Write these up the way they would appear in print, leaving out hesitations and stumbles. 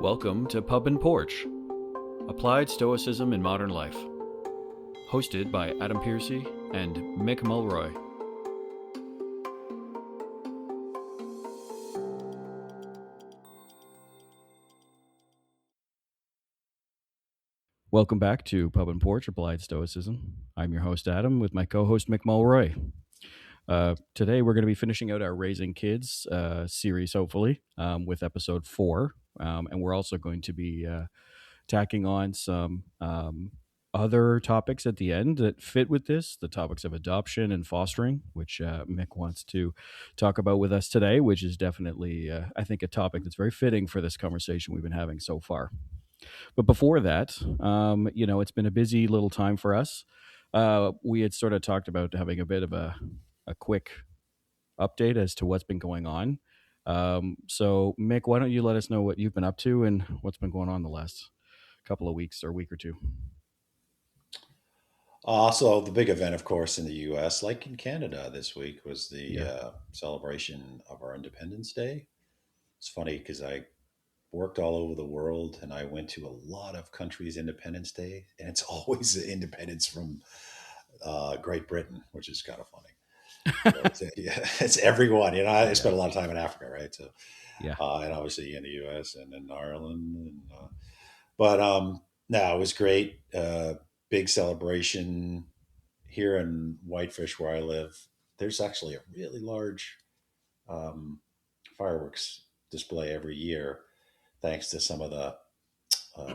Welcome to Pub and Porch, Applied Stoicism in Modern Life, hosted by Adam Piercy and Mick Mulroy. Welcome back to Pub and Porch, Applied Stoicism. I'm your host, Adam, with my co-host, Mick Mulroy. Today, we're going to be finishing out our Raising Kids series, hopefully, with episode 4. And we're also going to be tacking on some other topics at the end that fit with this, the topics of adoption and fostering, which Mick wants to talk about with us today, which is definitely, I think, a topic that's very fitting for this conversation we've been having so far. But before that, it's been a busy little time for us. We had sort of talked about having a bit of a quick update as to what's been going on. So, Mick, why don't you let us know what you've been up to and what's been going on the last couple of weeks or week or two? So the big event, of course, in the U.S., like in Canada this week, was the celebration of our Independence Day. It's funny because I worked all over the world and I went to a lot of countries' Independence Day, and it's always the independence from Great Britain, which is kind of funny. So it's everyone. I spent a lot of time in Africa, right? So, Yeah. and obviously in the U.S. and in Ireland, but no, it was great. Big celebration here in Whitefish, where I live. There's actually a really large um, fireworks display every year, thanks to some of the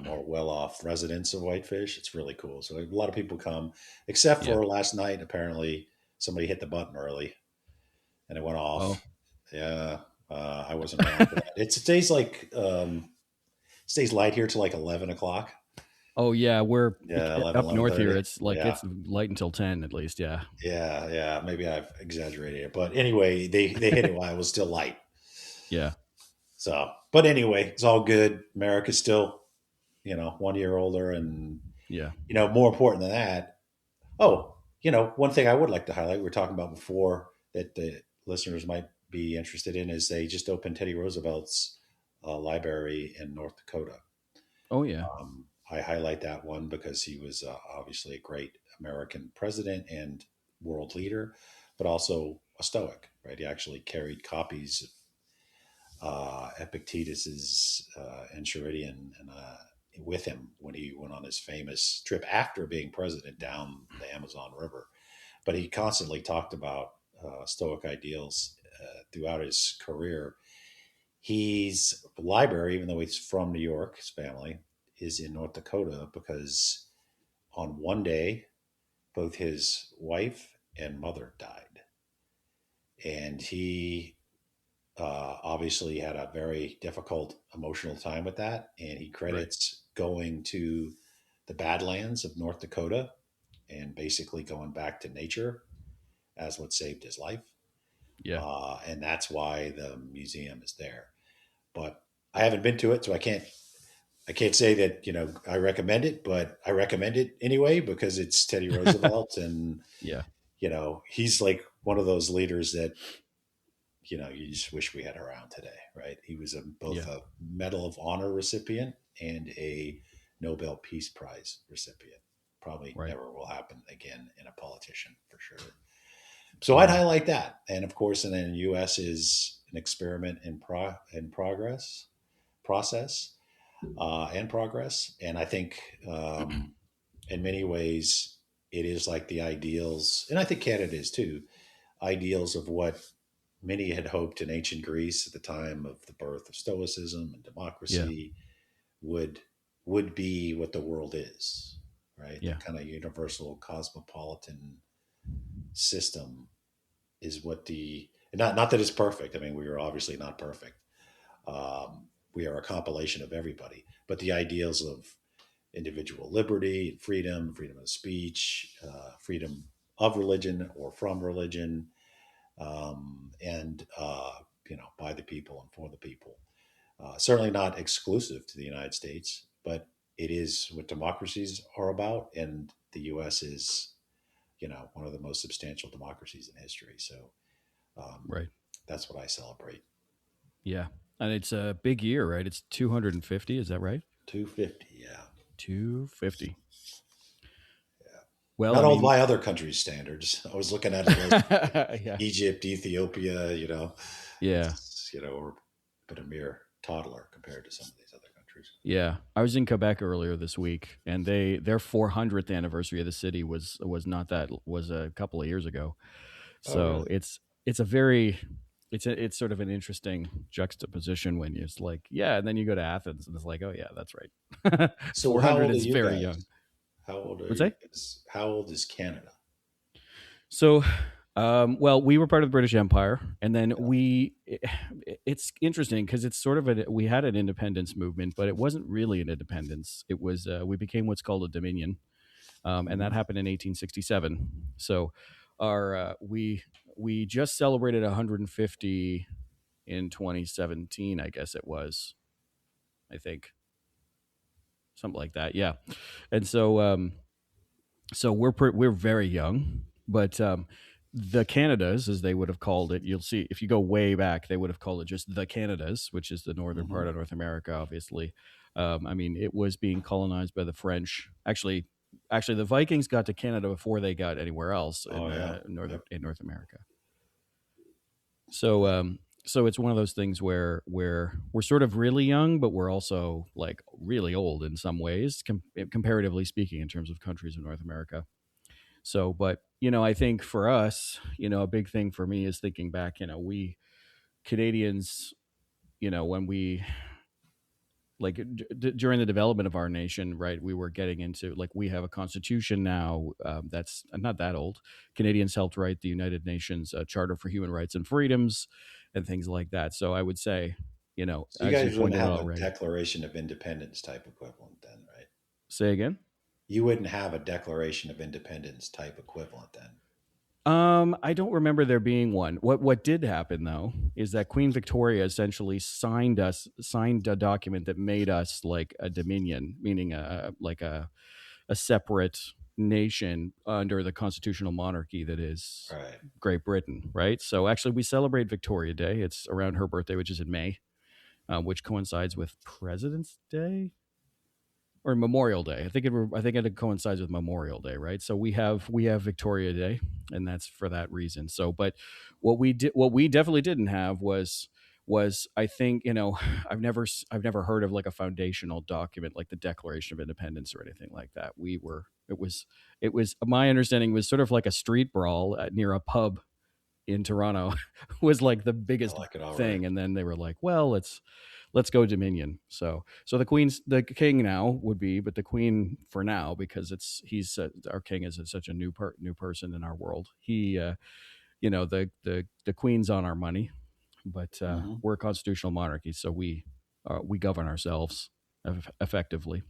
more well-off residents of Whitefish. It's really cool. So a lot of people come, except Yeah. for last night. Apparently, somebody hit the button early, and it went Oh. off. Yeah, I wasn't around for that. It stays stays light here till like 11 o'clock. Oh, yeah. We're Yeah, 11, up north here. 11:30. It's like Yeah. it's light until 10 at least. Yeah. Yeah. Maybe I've exaggerated it, but anyway, they hit it while it was still light. Yeah. So, but anyway, it's all good. America's still, 1 year older, and Yeah. more important than that. Oh, one thing I would like to highlight we were talking about before that the listeners might be interested in is they just opened Teddy Roosevelt's library in North Dakota. Oh, yeah. I highlight that one because he was obviously a great American president and world leader, but also a Stoic, right? He actually carried copies of Epictetus's Enchiridion with him when he went on his famous trip after being president down the Amazon River. But he constantly talked about Stoic ideals throughout his career. His library, even though he's from New York, his family is in North Dakota because on one day, both his wife and mother died. And he obviously had a very difficult emotional time with that. And he Right. credits going to the Badlands of North Dakota and basically going back to nature as what saved his life. Yeah. And that's why the museum is there. But I haven't been to it, so I can't say that I recommend it, but I recommend it anyway because it's Teddy Roosevelt, and Yeah. he's like one of those leaders that you just wish we had around today, right? He was both Yeah. a Medal of Honor recipient and a Nobel Peace Prize recipient. Probably Right. never will happen again in a politician for sure. So I'd Yeah. highlight that, and of course, and then the U.S. is an experiment in progress process and progress, and I think in many ways it is like the ideals, and I think Canada is too, ideals of what many had hoped in ancient Greece at the time of the birth of Stoicism and Yeah. democracy would would be what the world is, right? The Yeah. kind of universal cosmopolitan system is what the not that it's perfect. I mean, we are obviously not perfect. We are a compilation of everybody, but the ideals of individual liberty, freedom of speech, freedom of religion or from religion, and by the people and for the people. Certainly not exclusive to the United States, but it is what democracies are about, and the U.S. is, one of the most substantial democracies in history. So um, Right. that's what I celebrate. Yeah. And it's a big year, right? It's 250. Is that right? 250, yeah. 250. Yeah. Well, I Not all mean, by other countries' standards. I was looking at a list: yeah, Egypt, Ethiopia. yeah, It's we're but a mere toddler compared to some of these other countries. yeah. I was in Quebec earlier this week, and their 400th anniversary of the city was not that was a couple of years ago. Oh, So really? it's a very it's sort of an interesting juxtaposition when it's like, yeah, and then you go to Athens and it's like, oh yeah, that's right. So, how 400 old are is you very young. guys? How old are What's you that? guys? How old is Canada? So, well, we were part of the British Empire, and then it's interesting because it's sort of we had an independence movement, but it wasn't really an independence. It was we became what's called a dominion, and that Hmm. happened in 1867. So, our we just celebrated 150 in 2017, I guess it was. I think something like that. Yeah, and so we're very young, but the Canadas, as they would have called it, you'll see if you go way back, they would have called it just the Canadas, which is the northern Hmm. part of North America. Obviously, I mean it was being colonized by the French. Actually, the Vikings got to Canada before they got anywhere else Oh, in yeah. northern Yep. in North America. So so it's one of those things where we're sort of really young, but we're also like really old in some ways, comparatively speaking, in terms of countries in North America. So, but I think for us, a big thing for me is thinking back. We Canadians, when we like during the development of our nation, right? We were getting into like we have a constitution now that's not that old. Canadians helped write the United Nations Charter for Human Rights and Freedoms, and things like that. So I would say, So, you as you guys wouldn't pointed out have a already. Declaration of Independence type equivalent then, right? Say again. You wouldn't have a Declaration of Independence type equivalent then. I don't remember there being one. What did happen though is that Queen Victoria essentially signed a document that made us like a dominion, meaning a separate nation under the constitutional monarchy that is Right. Great Britain, right? So actually, we celebrate Victoria Day. It's around her birthday, which is in May, which coincides with President's Day or Memorial Day. I think it coincides with Memorial Day, right? So we have Victoria Day, and that's for that reason. So, but what we definitely didn't have was I think I've never heard of like a foundational document like the Declaration of Independence or anything like that. It was my understanding was sort of like a street brawl near a pub in Toronto was like the I biggest like it already. thing, and then they were like, well, let's go Dominion. So the king now would be, but the queen for now because he's our king is such a new person in our world. He the queen's on our money, but Hmm. we're a constitutional monarchy, so we govern ourselves effectively.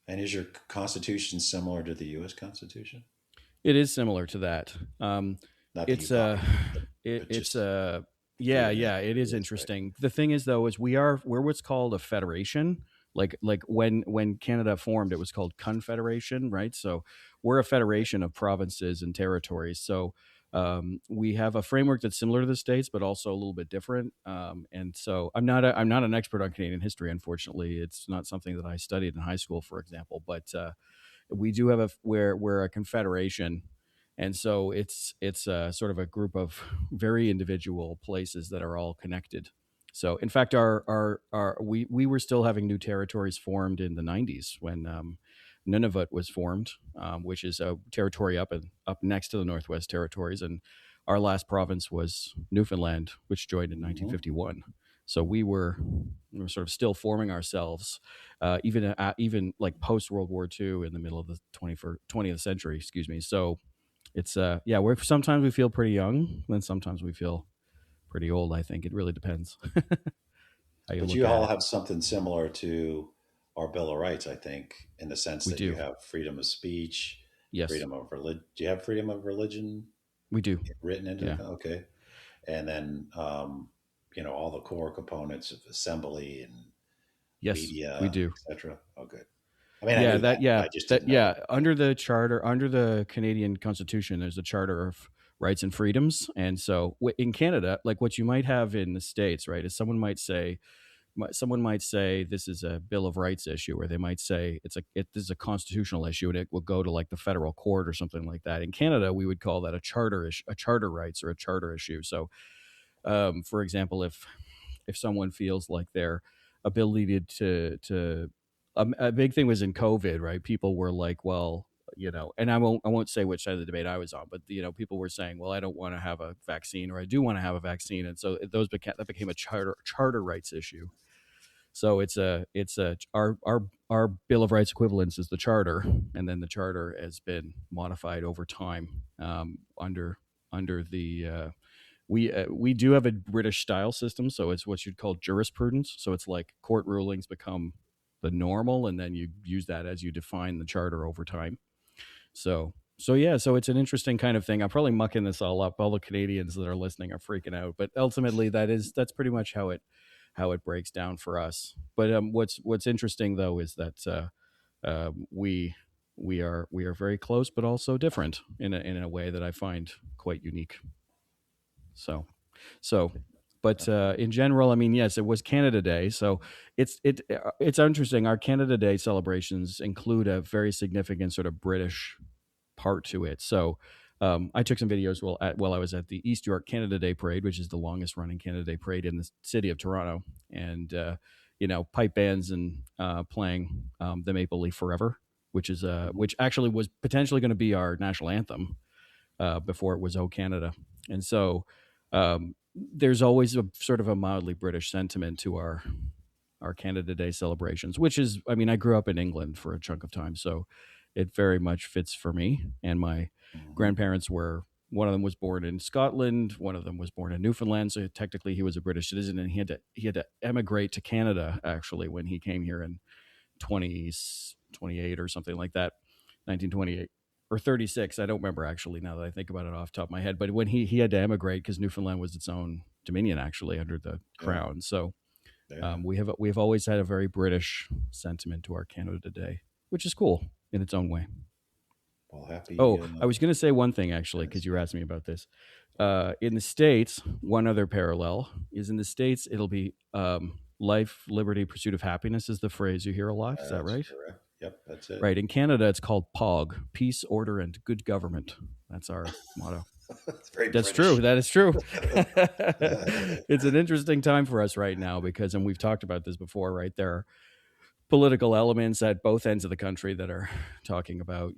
And is your Constitution similar to the U.S. Constitution? It is similar to that. Not that you It's copied it, but it's just yeah, figuring yeah, out it what is it is, right? interesting. The thing is though is we're what's called a federation. Like when Canada formed, it was called confederation, right? So we're a federation of provinces and territories. So we have a framework that's similar to the states, but also a little bit different. And so I'm not an expert on Canadian history, unfortunately. It's not something that I studied in high school, for example. But we do have we're a confederation, and so it's sort of a group of very individual places that are all connected. So in fact our we were still having new territories formed in the 90s when Nunavut was formed, which is a territory up next to the Northwest Territories, and our last province was Newfoundland, which joined in Hmm. 1951. So we were sort of still forming ourselves, even like post World War II in the middle of the 20th century. Excuse me. So it's yeah, we're sometimes we feel pretty young, then sometimes we feel pretty old. I think it really depends how you But look you at all it. have something similar to our Bill of Rights, I think, in the sense We that you do. have freedom of speech, Yes, freedom of religion. Do you have freedom of religion we do. written into Yeah. the? Okay, and then all the core components of assembly and Yes, we media, do. etc. Oh, good. I mean, I Yeah, knew that, that yeah, but I just that didn't know. yeah, under the charter, under the Canadian Constitution, there's a charter of rights and freedoms. And so in Canada, like what you might have in the States, right, is someone might say this is a Bill of Rights issue, or they might say this is a constitutional issue, and it will go to like the federal court or something like that. In Canada, we would call that a charter rights or a charter issue. So, for example, if someone feels like their ability to a big thing was in COVID, right? People were like, well, and I won't say which side of the debate I was on, but people were saying, well, I don't want to have a vaccine, or I do want to have a vaccine, and so that became a charter rights issue. So it's our Bill of Rights equivalence is the charter, and then the charter has been modified over time under the we do have a British style system, so it's what you'd call jurisprudence. So it's like court rulings become the normal, and then you use that as you define the charter over time. So yeah, so it's an interesting kind of thing. I'm probably mucking this all up. All the Canadians that are listening are freaking out, but ultimately that's pretty much how it breaks down for us. But what's interesting though is that we are very close, but also different in a way that I find quite unique. So, but in general, I mean, yes, it was Canada Day, so it's interesting. Our Canada Day celebrations include a very significant sort of British part to it. So I took some videos while I was at the East York Canada Day Parade, which is the longest running Canada Day Parade in the city of Toronto, and pipe bands and playing the Maple Leaf Forever, which actually was potentially going to be our national anthem before it was "Oh Canada," and so there's always a sort of a mildly British sentiment to our Canada Day celebrations, which is, I mean, I grew up in England for a chunk of time, so it very much fits for me. And my grandparents one of them was born in Scotland, one of them was born in Newfoundland, so technically he was a British citizen, and he had to emigrate to Canada actually when he came here in 2028 or something like that, 1928 or 36. I don't remember actually now that I think about it off the top of my head. But when he had to emigrate because Newfoundland was its own dominion actually under the crown. So we've always had a very British sentiment to our Canada Day, which is cool in its own way. Well, happy. I was going to say one thing actually because you were asking me about this. In the States, one other parallel is in the States. It'll be life, liberty, pursuit of happiness is the phrase you hear a lot. Is that right? Correct. Yep, that's it. Right. In Canada, it's called POG, peace, order, and good government. That's our motto. That's true. That is true. It's an interesting time for us right now because, and we've talked about this before, right? There are political elements at both ends of the country that are talking about,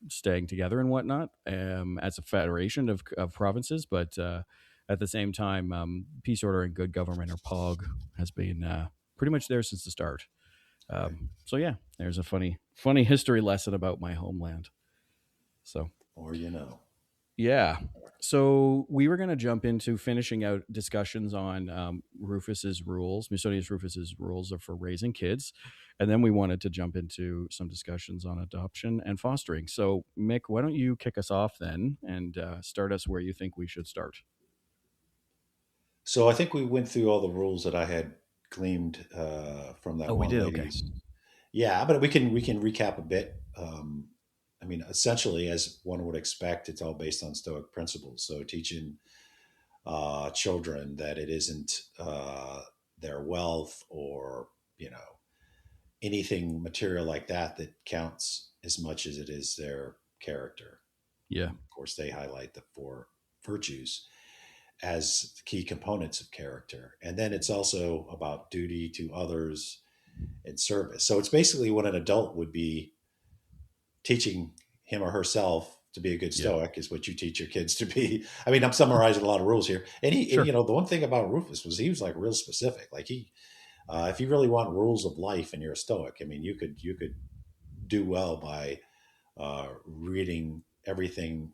staying together and whatnot as a federation of provinces. But at the same time, peace, order, and good government, or POG, has been pretty much there since the start. So yeah, there's a funny history lesson about my homeland. So, or yeah. So we were going to jump into finishing out discussions on Rufus's rules, Musonius Rufus's rules for raising kids, and then we wanted to jump into some discussions on adoption and fostering. So, Mick, why don't you kick us off then and start us where you think we should start? So I think we went through all the rules that I had gleaned from that one did? lady's. Okay. Yeah, but we can recap a bit. I mean, essentially, as one would expect, it's all based on Stoic principles. So teaching children that it isn't their wealth or anything material like that that counts as much as it is their character. Yeah. Of course, they highlight the four virtues as the key components of character. And then it's also about duty to others and service. So it's basically what an adult would be teaching him or herself to be a good Stoic is what you teach your kids to be. I mean, I'm summarizing a lot of rules here. And and, the one thing about Rufus was he was like real specific. Like if you really want rules of life and you're a Stoic, I mean, you could do well by reading everything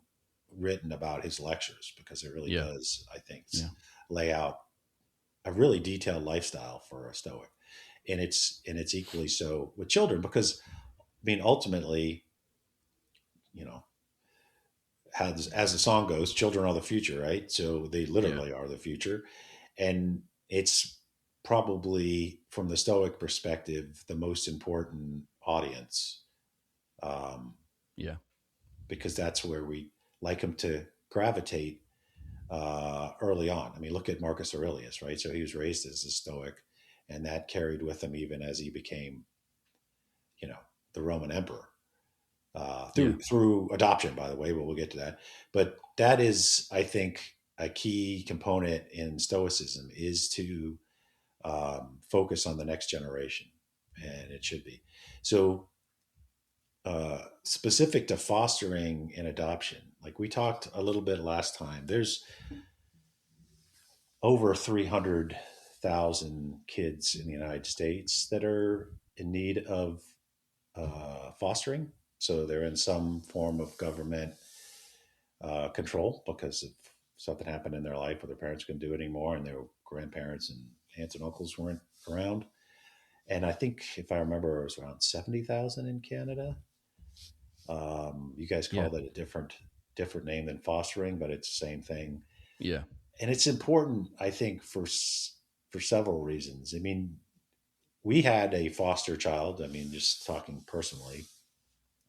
written about his lectures, because it really does, I think, lay out a really detailed lifestyle for a Stoic. And it's equally so with children, because I mean, ultimately, as the song goes, children are the future, right? So they literally are the future. And it's probably, from the Stoic perspective, the most important audience. Because that's where like him to gravitate early on. I mean, look at Marcus Aurelius, right? So he was raised as a Stoic, and that carried with him even as he became, the Roman emperor Yeah. through adoption, by the way. But we'll get to that. But that is, I think, a key component in Stoicism is to focus on the next generation, and it should be so. Specific to fostering and adoption, like we talked a little bit last time, there's over 300,000 kids in the United States that are in need of fostering. So they're in some form of government control because of something happened in their life where their parents couldn't do it anymore and their grandparents and aunts and uncles weren't around. And I think, if I remember, it was around 70,000 in Canada. You guys Yeah. call that a different name than fostering, but it's the same thing. Yeah. And it's important, I think, for several reasons. I mean, we had a foster child. I mean, just talking personally,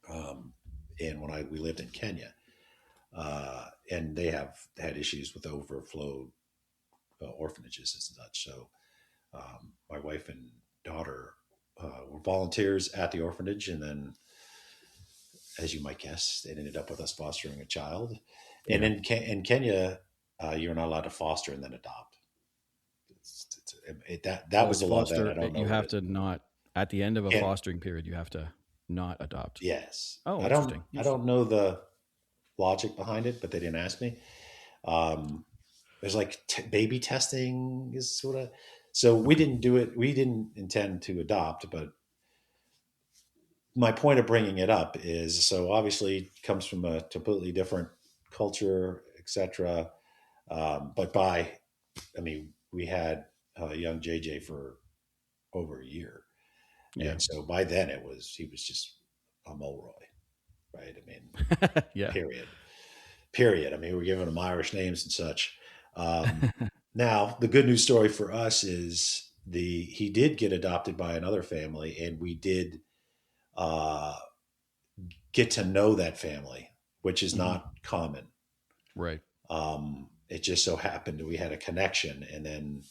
and when we lived in Kenya, and they have had issues with overflow orphanages and such. So my wife and daughter were volunteers at the orphanage, and then, as you might guess, it ended up with us fostering a child. And Yeah. in Kenya, you're not allowed to foster and then adopt. That Oh, was it's the law then. I foster. don't know You what have it to not at the end of a is. fostering period. You have to not adopt. Yes, Oh, I don't. interesting. I Interesting. don't know the logic behind it, but they didn't ask me. Um, there's like baby testing is sort of. So we Okay. didn't do it. We didn't intend to adopt, but my point of bringing it up is so obviously it comes from a completely different culture, etc. But I mean, we had young JJ for over a year, Yeah. and so by then he was just a Mulroy, right? I mean, Yeah. period. I mean, we're giving them Irish names and such. Um, Now, the good news story for us is he did get adopted by another family, and we did uh, get to know that family, which is Hmm. not common. Right. It just so happened we had a connection, and then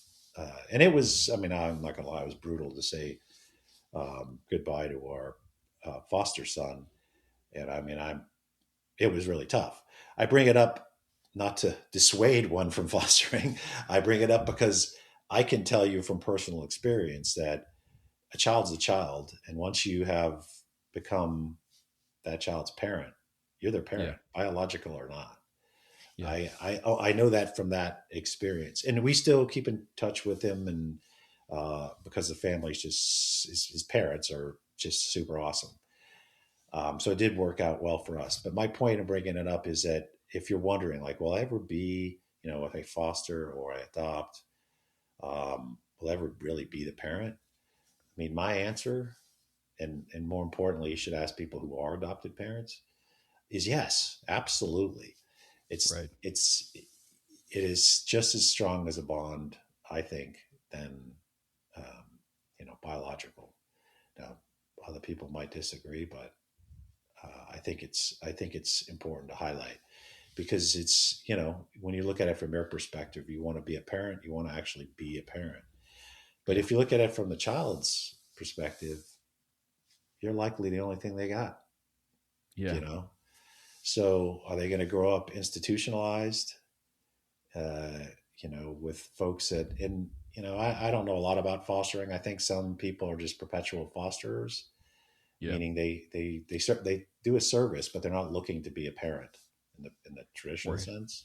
and it was. I mean, I'm not gonna lie, it was brutal to say goodbye to our foster son, and I mean, it was really tough. I bring it up not to dissuade one from fostering. I bring it up because I can tell you from personal experience that a child's a child, and once you have become that child's parent, you're their Yeah. parent, biological or not. Yeah. I know that from that experience, and we still keep in touch with him, and because the family's just his parents are just super awesome. So it did work out well for us. But my point of bringing it up is that if you're wondering, like, will I ever be, if I foster or I adopt, will I ever really be the parent? I mean, my answer, and more importantly, you should ask people who are adopted parents, is yes, absolutely. It's Right. it's it is just as strong as a bond, I think, than biological. Now, other people might disagree, but I think it's important to highlight because it's when you look at it from your perspective, you want to be a parent, you want to actually be a parent. But Yeah. if you look at it from the child's perspective, you're likely the only thing they got. Yeah. You know, so are they going to grow up institutionalized? Uh, with folks that and I don't know a lot about fostering. I think some people are just perpetual fosterers, Yeah. meaning they do a service, but they're not looking to be a parent in the traditional Right. sense.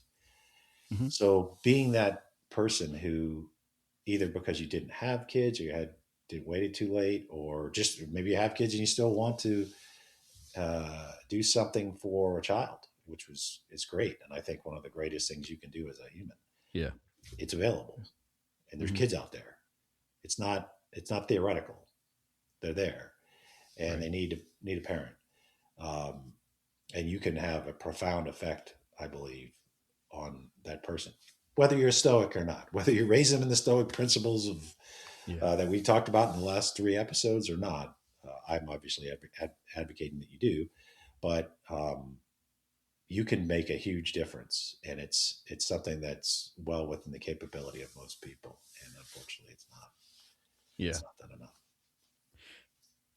Hmm. So being that person who either because you didn't have kids or did waited too late, or just maybe you have kids and you still want to do something for a child, which is great, and I think one of the greatest things you can do as a human. Yeah. It's available, and there's Hmm. kids out there. It's not theoretical. They're there, and Right. they need a parent. Um, and you can have a profound effect, I believe, on that person, whether you're a Stoic or not, whether you raise them in the Stoic principles of Yeah. that we talked about in the last 3 episodes or not. I'm obviously advocating that you do, but you can make a huge difference, and it's something that's well within the capability of most people, and unfortunately Yeah. it's not that enough.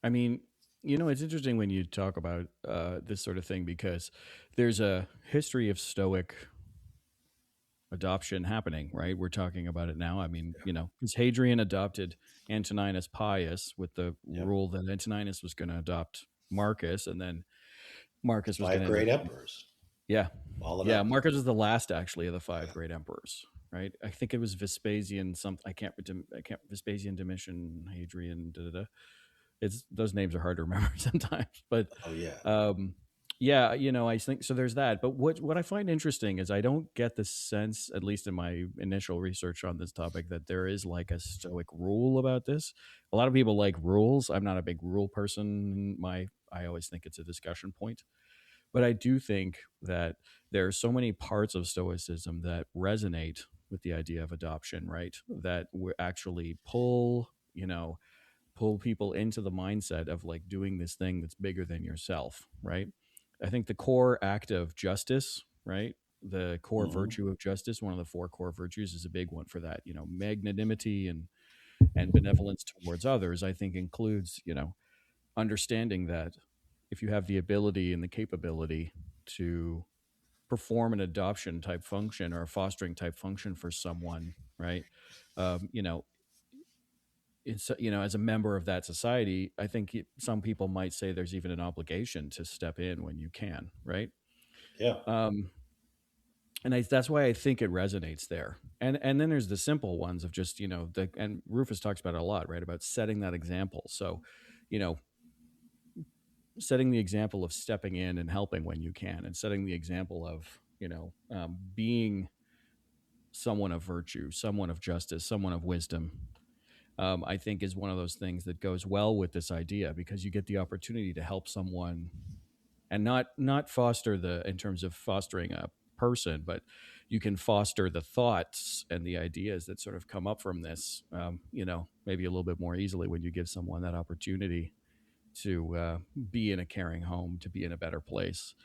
I mean, it's interesting when you talk about this sort of thing because there's a history of Stoic adoption happening, right? We're talking about it now. I mean, because Hadrian adopted Antoninus Pius with the Yep. rule that Antoninus was going to adopt Marcus, and then The Marcus was going five to end up. great emperors, Yeah, all of yeah. them. Marcus was the last, actually, of the five Yeah. great emperors, right? I think it was Vespasian. I can't. Vespasian, Domitian, Hadrian. Da, da, da. It's those names are hard to remember sometimes, but Oh yeah. um, yeah, I think so. There's that, but what I find interesting is I don't get the sense, at least in my initial research on this topic, that there is like a Stoic rule about this. A lot of people like rules. I'm not a big rule person. I always think it's a discussion point. But I do think that there are so many parts of Stoicism that resonate with the idea of adoption, right? That we actually pull people into the mindset of like doing this thing that's bigger than yourself, right? I think the core act of justice, right? The core Hmm. virtue of justice, one of the four core virtues, is a big one for that. Magnanimity and benevolence towards others, I think includes, understanding that if you have the ability and the capability to perform an adoption type function or a fostering type function for someone, right? Um, you know, as a member of that society, I think some people might say there's even an obligation to step in when you can, right? Yeah. Um, and that's why I think it resonates there. And then there's the simple ones of just and Rufus talks about it a lot, right? About setting that example. So, you know, setting the example of stepping in and helping when you can, and setting the example of being someone of virtue, someone of justice, someone of wisdom. I think is one of those things that goes well with this idea because you get the opportunity to help someone and not foster in terms of fostering a person, but you can foster the thoughts and the ideas that sort of come up from this, maybe a little bit more easily when you give someone that opportunity to be in a caring home, to be in a better place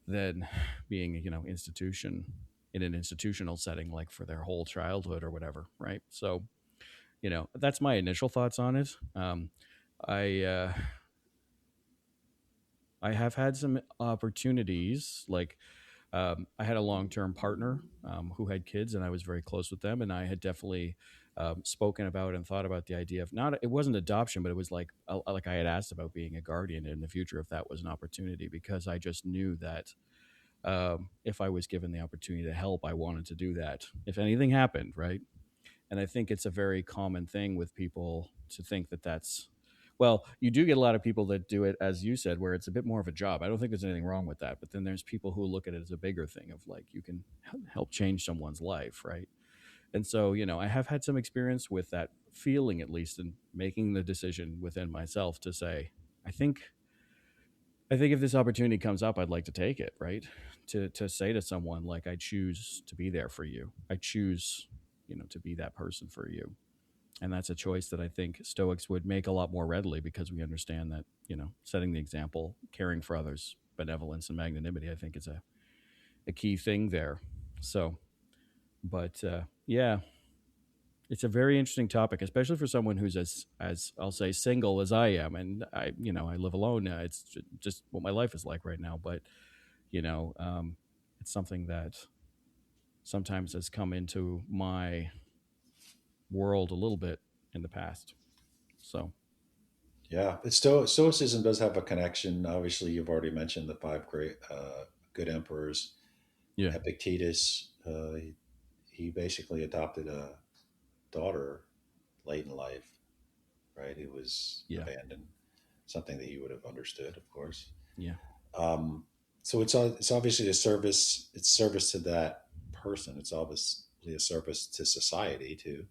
than being, in an institutional setting, like for their whole childhood or whatever. Right. So, that's my initial thoughts on it. I, uh, I have had some opportunities, like I had a long-term partner who had kids, and I was very close with them. And I had definitely spoken about and thought about the idea of not. It wasn't adoption, but it was like I had asked about being a guardian in the future if that was an opportunity, because I just knew that if I was given the opportunity to help, I wanted to do that. If anything happened, right? And I think it's a very common thing with people to think that that's, well, you do get a lot of people that do it, as you said, where it's a bit more of a job. I don't think there's anything wrong with that. But then there's people who look at it as a bigger thing of like, you can help change someone's life, right? And so, I have had some experience with that feeling, at least, in making the decision within myself to say, I think if this opportunity comes up, I'd like to take it, right? To say to someone like, I choose to be there for you. I choose, to be that person for you. And that's a choice that I think Stoics would make a lot more readily, because we understand that, setting the example, caring for others, benevolence and magnanimity, I think is a key thing there. So, but yeah, it's a very interesting topic, especially for someone who's as I'll say single as I am, and I live alone. It's just what my life is like right now. But you know, um, it's something that sometimes has come into my world a little bit in the past. So Yeah. Stoicism does have a connection. Obviously, you've already mentioned the five great good emperors. yeah, Epictetus, he basically adopted a daughter late in life, right? Who was yeah, abandoned, something that he would have understood, of course. yeah, Um, so it's obviously a service. It's service to that person. It's obviously a service to society too,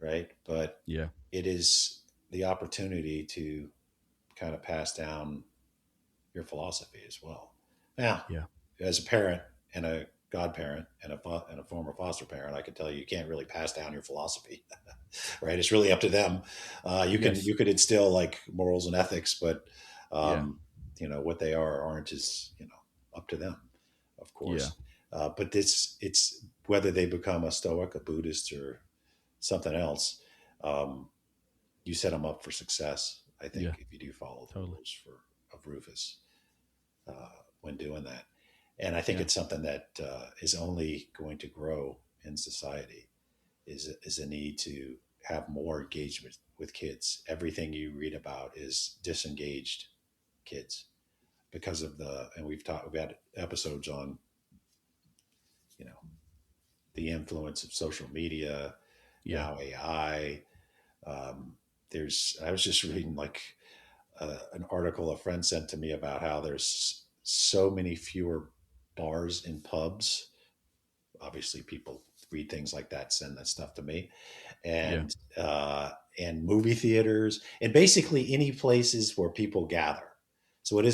right? But yeah, it is the opportunity to kind of pass down your philosophy as well. Now, yeah. as a parent and a godparent and and a former foster parent, I can tell you, you can't really pass down your philosophy, right? It's really up to them. Yes, You could instill like morals and ethics, but yeah, um, what they are or aren't is up to them. of Yeah. course. But it's whether they become a Stoic, a Buddhist, or something else. Um, you set them up for success, I Yeah. think, if you do follow the Totally. rules for of Rufus when doing that. And I think Yeah. it's something that is only going to grow in society is a need to have more engagement with kids. Everything you read about is disengaged kids because of and we've had episodes on, you know, the influence of social media, Yeah. now AI. Um, I was just reading like an article a friend sent to me about how there's so many fewer bars in pubs. Obviously, people read things like that, send that stuff to me, Yeah. and movie theaters, and basically any places where people gather. So Yes.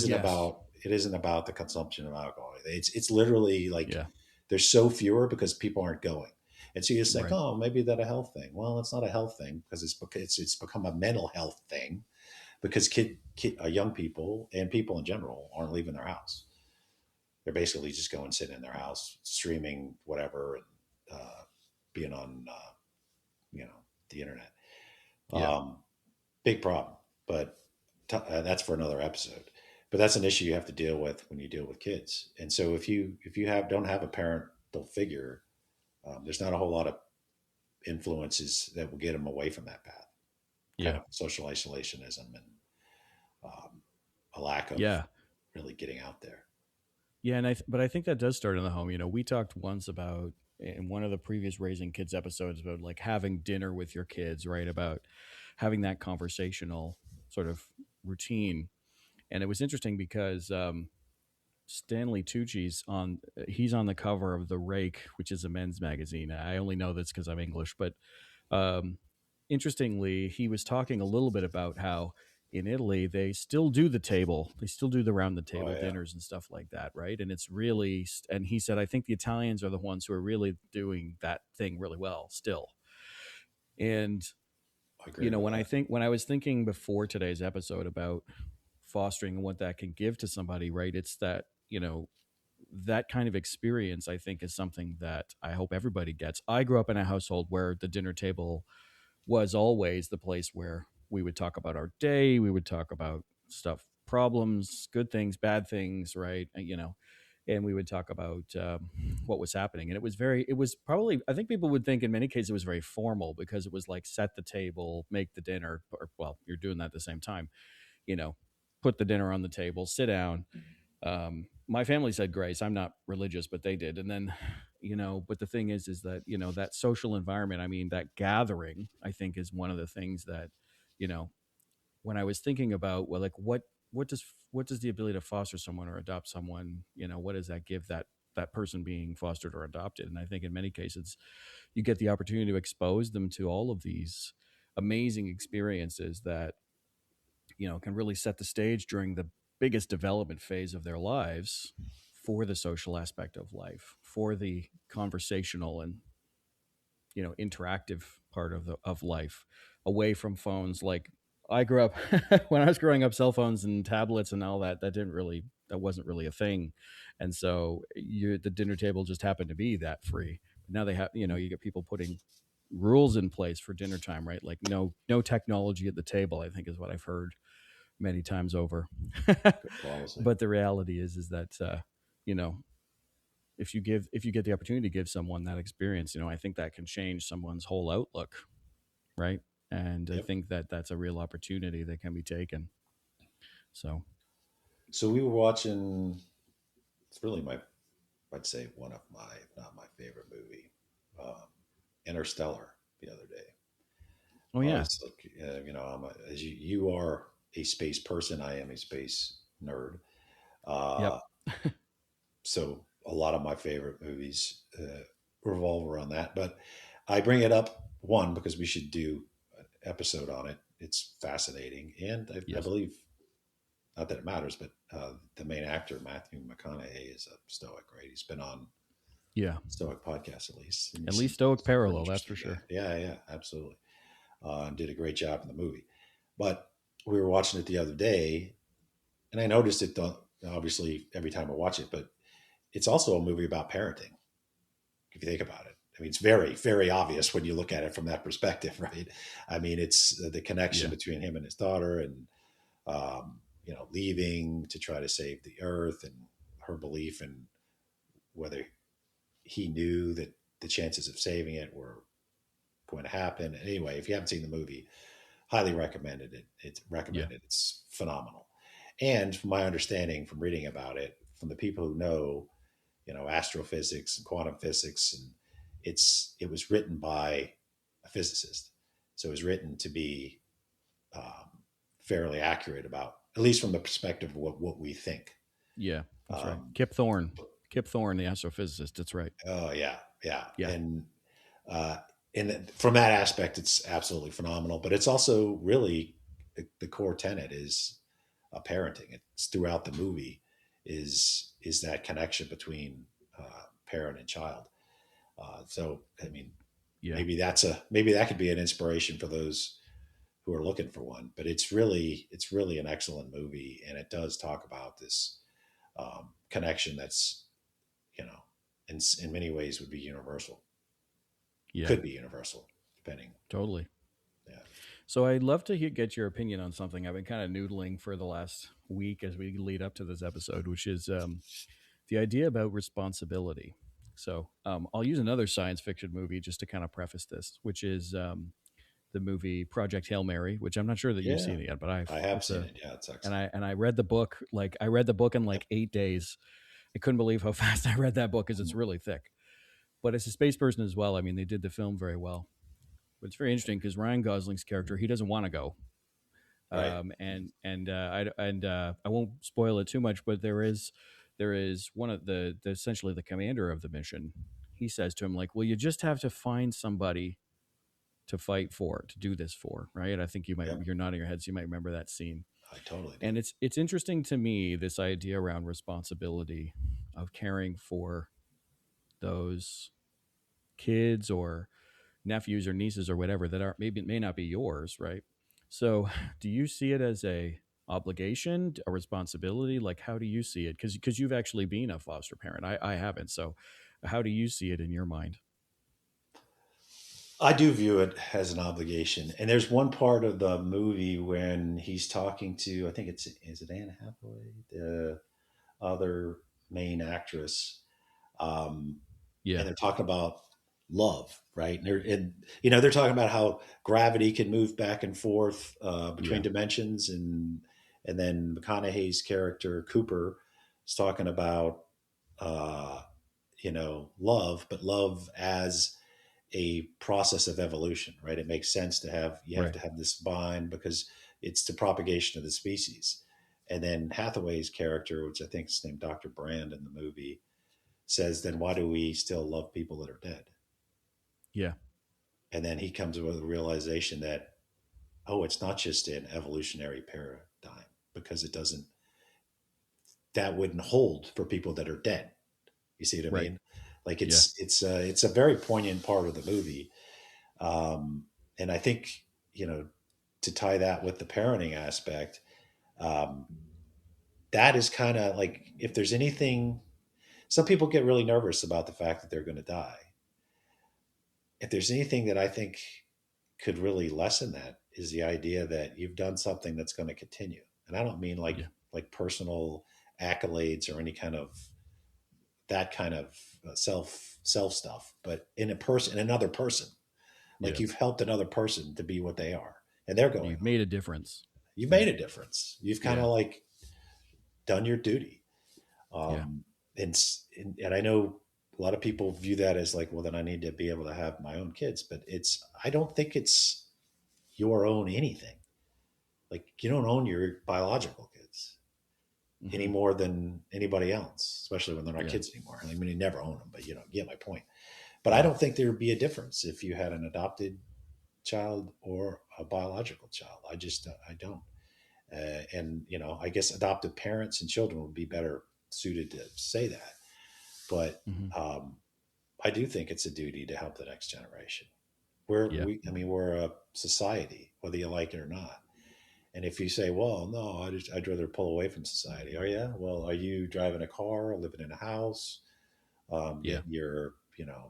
it isn't about the consumption of alcohol. It's literally like Yeah. there's so fewer because people aren't going. And so you're just like, Right. oh, maybe that a health thing. Well, it's not a health thing because it's become a mental health thing because young people and people in general aren't leaving their house. They're basically just going sitting in their house, streaming whatever, and being on the internet. Yeah. Um, Big problem, but that's for another episode. But that's an issue you have to deal with when you deal with kids. And so if you don't have a parental figure, there's not a whole lot of influences that will get them away from that path. Kind Yeah. of social isolationism and um, a lack of Yeah. really getting out there. Yeah. But I think that does start in the home. We talked once about in one of the previous raising kids episodes about like having dinner with your kids, right? About having that conversational sort of routine. And it was interesting because Stanley Tucci's he's on the cover of The Rake, which is a men's magazine. I only know this because I'm English, but um, interestingly, he was talking a little bit about how in Italy they still do the table, they still do the round the Oh table yeah, dinners and stuff like that, right? And it's really, and he said, I think the Italians are the ones who are really doing that thing really well still. And I agree with that. when I was thinking before today's episode about fostering and what that can give to somebody, right? It's that that kind of experience, I think, is something that I hope everybody gets. I grew up in a household where the dinner table was always the place where we would talk about our day, we would talk about stuff, problems, good things, bad things, right? And we would talk about what was happening. And it was probably, I think people would think in many cases it was very formal because it was like set the table, make the dinner, or well, you're doing that at the same time, you know, put the dinner on the table, sit down. My family said grace. I'm not religious, but they did. And then, but the thing is that, that social environment, I mean, that gathering, I think is one of the things that, you know, when I was thinking about, well, like what does the ability to foster someone or adopt someone, what does that give that person being fostered or adopted? And I think in many cases, you get the opportunity to expose them to all of these amazing experiences that can really set the stage during the biggest development phase of their lives for the social aspect of life, for the conversational and interactive part of life, away from phones. Like I grew up when I was growing up, cell phones and tablets and all that wasn't really a thing, and so the dinner table just happened to be that free. But now they have you get people putting rules in place for dinner time, right? Like no technology at the table, I think is what I've heard many times over. Good policy. But the reality is that you know if you get the opportunity to give someone that experience, I think that can change someone's whole outlook, right? And I Yep. think that that's a real opportunity that can be taken. So So we were watching. It's really I'd say one of my, if not my favorite movie, um, Interstellar, the other day. oh I yeah. was like, as you are a space person, I am a space nerd. Yep. Uh, so a lot of my favorite movies revolve around that. But I bring it up one because we should do an episode on it. It's fascinating, and I Yes. believe not that it matters, but the main actor Matthew McConaughey is a Stoic, right? He's been on Yeah. Stoic podcast at least, and At he's least stoic super parallel, that's for interesting guy. sure. Yeah, yeah, absolutely. And did a great job in the movie. But we were watching it the other day, and I noticed it. Obviously, every time I watch it, but it's also a movie about parenting, if you think about it. I mean, it's very, very obvious when you look at it from that perspective, right? I mean, it's the connection Yeah. between him and his daughter, and leaving to try to save the earth, and her belief in whether he knew that the chances of saving it were going to happen. Anyway, if you haven't seen the movie, highly recommended it. It's Yeah. recommended. It's phenomenal. And from my understanding from reading about it, from the people who know, astrophysics and quantum physics, and it was written by a physicist, so it was written to be fairly accurate about, at least from the perspective of what we think. Yeah. That's right. Um, Kip Thorne. Kip Thorne, the astrophysicist. That's right. oh yeah, yeah, Yeah. uh, and from that aspect, it's absolutely phenomenal. But it's also really the core tenet is parenting. It's throughout the movie is that connection between parent and child. So I mean, Yeah. maybe that could be an inspiration for those who are looking for one. But it's really an excellent movie, and it does talk about this connection that's you know in many ways would be universal, Yeah. could be universal, depending. Totally. Yeah, So I'd love to get your opinion on something I've been kind of noodling for the last week as we lead up to this episode, which is the idea about responsibility. So I'll use another science fiction movie just to kind of preface this, which is the movie Project Hail Mary, which I'm not sure that you've yeah, seen it yet, but I have seen it. Yeah, it's excellent. I read the book. Like I read the book in Yep. like 8 days. I couldn't believe how fast I read that book because it's really thick. But as a space person as well, I mean, they did the film very well. But it's very interesting because Ryan Gosling's character, he doesn't want to go. Right. I won't spoil it too much, but there is one of the essentially the commander of the mission. He says to him like, "Well, you just have to find somebody to fight for, to do this for, right?" I think Yep. you're nodding your head, so you might remember that scene. I totally do. And it's interesting to me, this idea around responsibility of caring for those kids or nephews or nieces or whatever that are maybe may not be yours, right? So do you see it as a obligation, a responsibility? Like how do you see it? Because you've actually been a foster parent. I haven't. So how do you see it in your mind? I do view it as an obligation. And there's one part of the movie when he's talking to, I think is it Anne Hathaway, the other main actress, um, Yeah. and they're talking about love, right? And they're talking about how gravity can move back and forth between Yeah. dimensions, and then McConaughey's character Cooper is talking about uh, love, but love as a process of evolution, right? It makes sense to have you have Right. to have this bond because it's the propagation of the species. And then Hathaway's character, which I think is named Dr. Brand in the movie, says, then why do we still love people that are dead? Yeah. And then he comes with the realization that, oh, it's not just an evolutionary paradigm, because it doesn't, that wouldn't hold for people that are dead. You see what I Right. mean? Like Yeah. it's a very poignant part of the movie. And I think, to tie that with the parenting aspect, um, that is kind of like, if there's anything, some people get really nervous about the fact that they're going to die. If there's anything that I think could really lessen that, is the idea that you've done something that's going to continue. And I don't mean like Yeah. personal accolades or any kind of that kind of self stuff, but in another person, like Yeah. you've helped another person to be what they are, and they're going You've on. made a difference. You've Yeah. made a difference. You've kind Yeah. of like done your duty. Yeah. Um, and I know a lot of people view that as like, well, then I need to be able to have my own kids, but I don't think it's your own anything. Like you don't own your biological kids any Hmm. more than anybody else, especially when they're not Yeah. kids anymore. I mean, you never own them, but you get my point. But I Yeah. don't think there would be a difference if you had an adopted child or a biological child. I don't. And I guess adoptive parents and children would be better suited to say that. But Hmm. um, I do think it's a duty to help the next generation. Yeah. We're a society, whether you like it or not, And if you say, well, no, I'd rather pull away from society. Oh, yeah. Well, are you driving a car, living in a house, Yeah. getting your,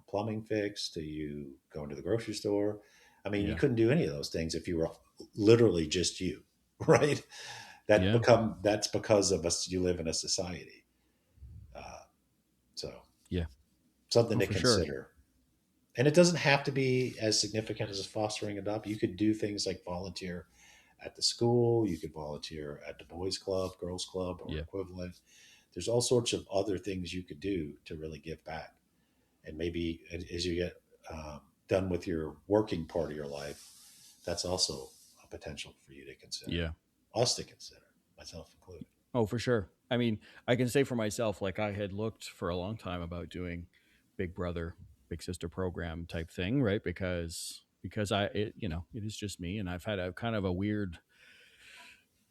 plumbing fixed? Are you going to the grocery store? I mean, you Yeah. couldn't do any of those things if you were literally just you, right? Yeah. That's because of us. You live in a society. Uh, so Yeah. something Oh, to for sure. consider. And it doesn't have to be as significant as fostering adopt. You could do things like volunteer at the school. You could volunteer at the boys club, girls club, or Yeah. equivalent. There's all sorts of other things you could do to really give back. And maybe as you get done with your working part of your life, that's also a potential for you to consider, Yeah. us to consider, myself included. Oh, for sure. I mean, I can say for myself, like I had looked for a long time about doing big brother, big sister program type thing, right? Because it is just me, and I've had a kind of a weird.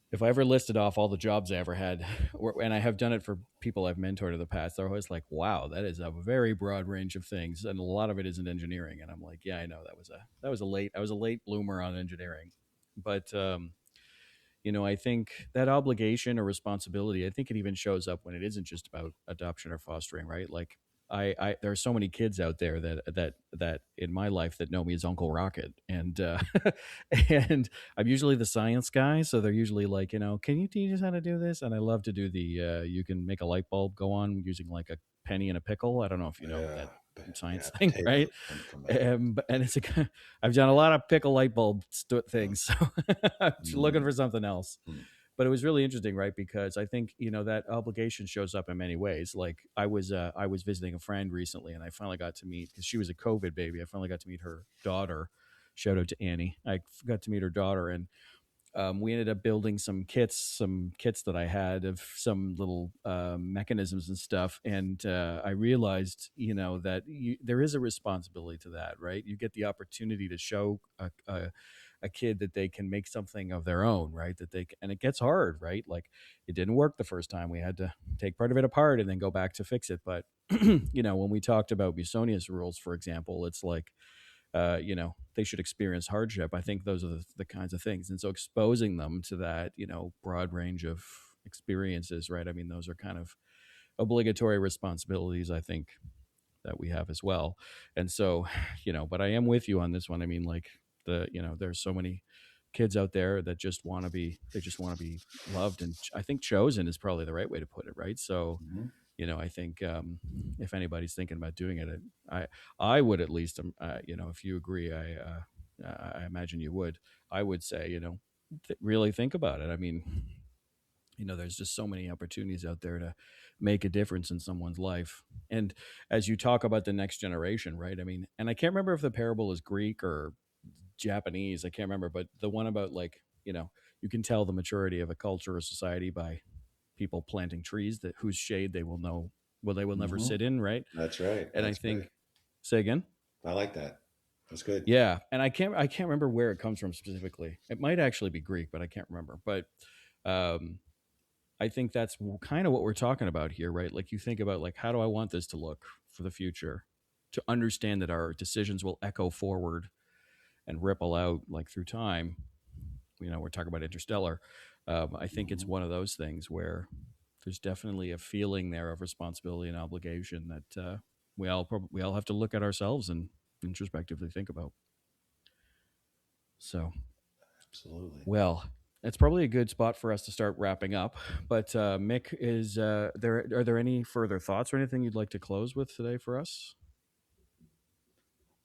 If I ever listed off all the jobs I ever had, and I have done it for people I've mentored in the past, they're always like, "Wow, that is a very broad range of things, and a lot of it isn't engineering." And I'm like, "Yeah, I know I was a late bloomer on engineering, but I think that obligation or responsibility, I think it even shows up when it isn't just about adoption or fostering, right? Like there are so many kids out there that in my life that know me as Uncle Rocket, and and I'm usually the science guy, so they're usually like, can you teach us how to do this? And I love to do the you can make a light bulb go on using like a penny and a pickle. I don't know if you know Yeah, that science yeah, thing, potato. right? I'm familiar. And I've done a lot of pickle light bulb Mm, things, so I'm looking mm, for something else. mm. But it was really interesting, right? Because I think that obligation shows up in many ways. Like I was visiting a friend recently, and I finally got to meet, because she was a COVID baby. I finally got to meet her daughter. Shout out to Annie. I got to meet her daughter, and we ended up building some kits that I had of some little mechanisms and stuff. And I realized, that there is a responsibility to that, right? You get the opportunity to show a kid that they can make something of their own, right? And it gets hard, right? Like it didn't work the first time. We had to take part of it apart and then go back to fix it. But when we talked about Busonius rules, for example, it's like they should experience hardship. I think those are the kinds of things. And so exposing them to that, broad range of experiences, right? I mean, those are kind of obligatory responsibilities, I think, that we have as well. And so, but I am with you on this one. I mean, like there's so many kids out there that they just want to be loved. And I think chosen is probably the right way to put it, right? So, Mhm. I think if anybody's thinking about doing it, I would at least, if you agree, I imagine you would. I would say, really think about it. I mean, there's just so many opportunities out there to make a difference in someone's life. And as you talk about the next generation, right? I mean, and I can't remember if the parable is Greek or Japanese. I can't remember, but the one about like, you can tell the maturity of a culture or society by people planting trees that whose shade they will know, well, they will never Mhm. sit in, right? That's right. And I That's great. think, say again. I like that. That's good. Yeah, and I can't remember where it comes from specifically. It might actually be Greek, but I can't remember. But um, I think that's kind of what we're talking about here, right? Like you think about like how do I want this to look for the future, to understand that our decisions will echo forward and ripple out like through time. We're talking about Interstellar. I think it's Mhm. one of those things where there's definitely a feeling there of responsibility and obligation that we all have to look at ourselves and introspectively think about. So, Absolutely. well, that's probably a good spot for us to start wrapping up. But Mick, is there are there any further thoughts or anything you'd like to close with today for us?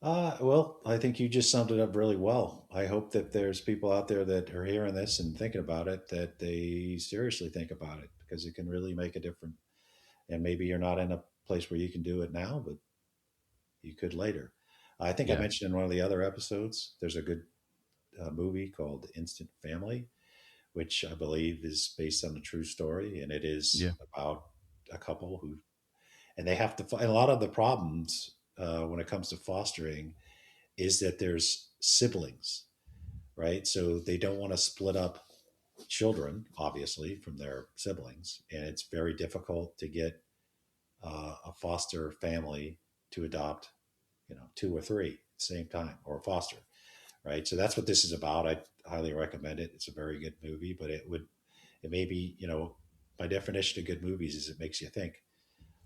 Well, I think you just summed it up really well. I hope that there's people out there that are hearing this and thinking about it, that they seriously think about it because it can really make a difference. And maybe you're not in a place where you can do it now, but you could later. I think I Yeah, mentioned in one of the other episodes, there's a good movie called Instant Family, which I believe is based on a true story. And it yeah, is about a couple who, and they have to, and a lot of the problems when it comes to fostering is that there's siblings, right? So they don't want to split up children, obviously, from their siblings. And it's very difficult to get a foster family to adopt, two or three at the same time, or foster, right? So that's what this is about. highly recommend it. It's a very good movie, but it may be, my definition of good movies is it makes you think,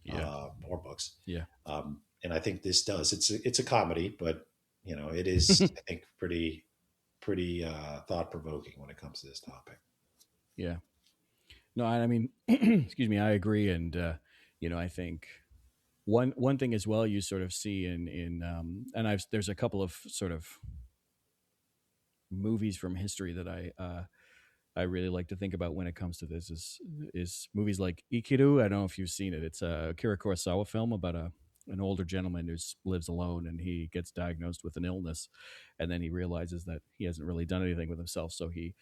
Yeah. or books. Yeah. And I think this does. It's a comedy, but it is, I think, pretty thought provoking when it comes to this topic. Yeah. No, I mean, excuse me, I agree. And, I think one thing as well you sort of see and there's a couple of sort of movies from history that I really like to think about when it comes to this is movies like Ikiru. I don't know if you've seen it. It's a Akira Kurosawa film about an older gentleman who lives alone, and he gets diagnosed with an illness, and then he realizes that he hasn't really done anything with himself. So he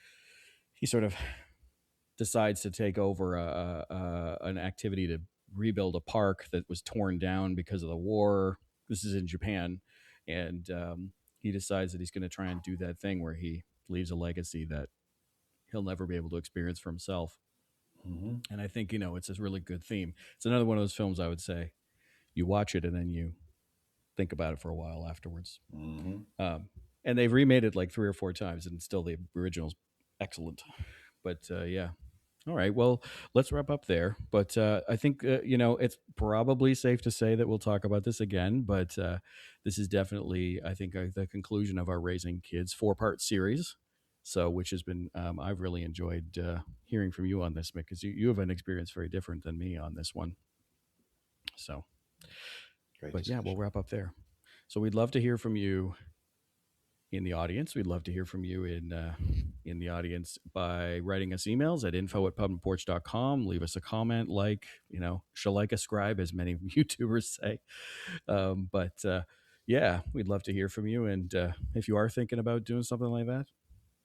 sort of decides to take over an activity to rebuild a park that was torn down because of the war. This is in Japan, and he decides that he's going to try and do that thing where he leaves a legacy that he'll never be able to experience for himself. Mm-hmm. And I think, it's a really good theme. It's another one of those films I would say you watch it and then you think about it for a while afterwards. Mm-hmm. And they've remade it like 3 or 4 times, and still the original's excellent. But yeah. All right. Well, let's wrap up there. But I think, it's probably safe to say that we'll talk about this again. But this is definitely, I think, the conclusion of our Raising Kids 4-part series. So, which has been, I've really enjoyed hearing from you on this, Mick, because you have an experience very different than me on this one. So, Great but discussion. yeah, we'll wrap up there. So we'd love to hear from you in the audience. We'd love to hear from you in the audience by writing us emails at info@pubandporch.com. Leave us a comment, shall like a scribe, as many YouTubers say. But yeah, we'd love to hear from you. And if you are thinking about doing something like that,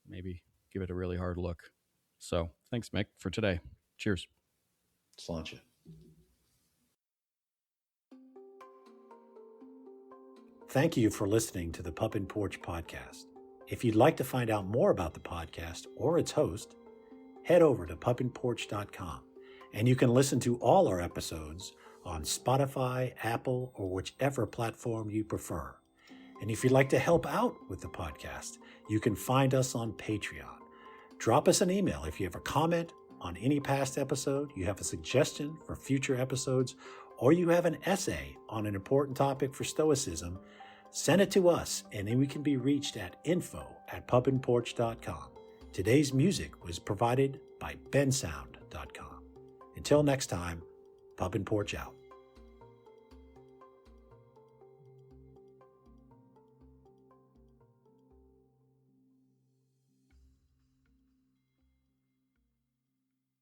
maybe give it a really hard look. So thanks, Mick, for today. Cheers. Sláinte. Thank you for listening to the Pup and Porch podcast. If you'd like to find out more about the podcast or its host, head over to pupandporch.com, and you can listen to all our episodes on Spotify, Apple, or whichever platform you prefer. And if you'd like to help out with the podcast, you can find us on Patreon. Drop us an email if you have a comment on any past episode, you have a suggestion for future episodes, or you have an essay on an important topic for Stoicism. Send it to us, and then we can be reached at info@pupandporch.com. Today's music was provided by bensound.com. Until next time, Pup and Porch out.